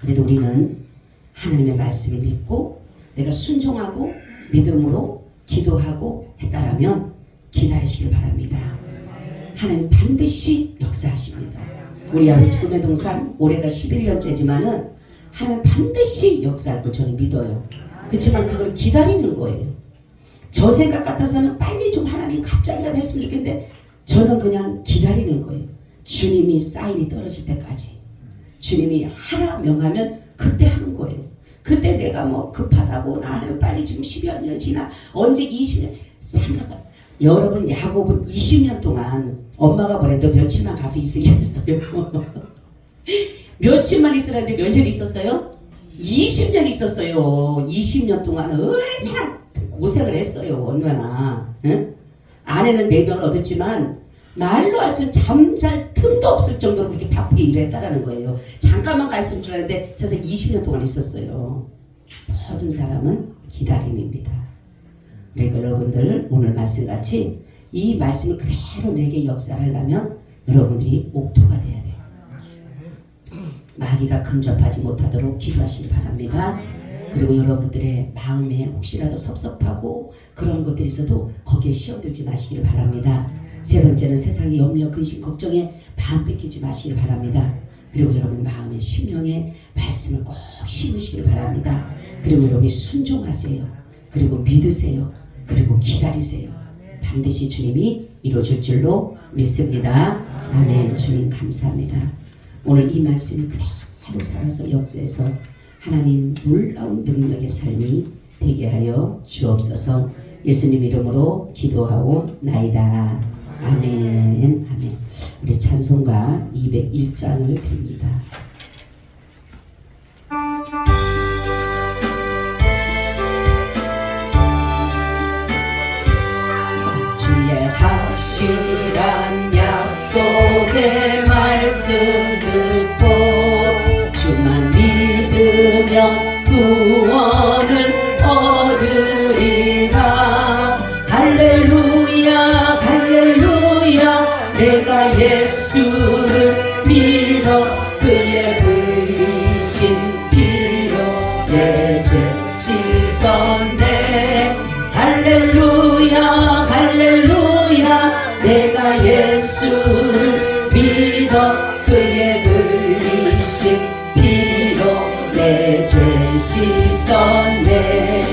그래도 우리는 하나님의 말씀을 믿고 내가 순종하고 믿음으로 기도하고 했다라면 기다리시길 바랍니다. 하나님 반드시 역사하십니다. 우리 아버지 꿈의 동산 올해가 11년째지만은 하나님 반드시 역사할 걸 저는 믿어요. 그렇지만 그걸 기다리는 거예요. 저 생각 같아서는 빨리 좀 하나님 갑자기라도 했으면 좋겠는데 저는 그냥 기다리는 거예요. 주님이 사인이 떨어질 때까지. 주님이 하라 명하면 그때 하는 거예요. 그때 내가 뭐 급하다고 나는 빨리 지금 10여 년이 지나 언제 20년 생각을 여러분 야곱은 20년 동안 엄마가 뭐래도 며칠만 가서 있으긴 했어요. 며칠만 있으라는데 몇 년 있었어요? 20년 있었어요. 20년 동안 얼마나 고생을 했어요. 얼마나. 응? 아내는 4명을 얻었지만 말로 할 수 잠잘 틈도 없을 정도로 그렇게 바쁘게 일했다라는 거예요. 잠깐만 가 있을 줄 알았는데 세상에 20년 동안 있었어요. 모든 사람은 기다림입니다. 그러니까 여러분들 오늘 말씀같이 이 말씀을 그대로 내게 역사하려면 여러분들이 옥토가 돼야 돼요. 마귀가 근접하지 못하도록 기도하시기 바랍니다. 그리고 여러분들의 마음에 혹시라도 섭섭하고 그런 것들이 있어도 거기에 시험들지 마시길 바랍니다. 세 번째는 세상의 염려, 근심, 걱정에 마음 뺏기지 마시길 바랍니다. 그리고 여러분 마음에 심령에 말씀을 꼭 심으시길 바랍니다. 그리고 여러분이 순종하세요. 그리고 믿으세요. 그리고 기다리세요. 반드시 주님이 이루어질 줄로 믿습니다. 아멘. 주님 감사합니다. 오늘 이 말씀을 그대로 살아서 역사해서 하나님 놀라운 능력의 삶이 되게 하여 주옵소서. 예수님 이름으로 기도하오 나이다. 아멘. 아멘. 우리 찬송가 201장을 드립니다. 주의 확실한 약속의 말씀 듣고 주만 믿으면 구원을 얻으리라. 할렐루야 할렐루야 내가 예수를 믿어 그의 흘리신 피로 내 죄 씻었네. 할렐루야 할렐루야 내가 예수를 믿어 그의 흘리신 피로 내 죄 씻었네.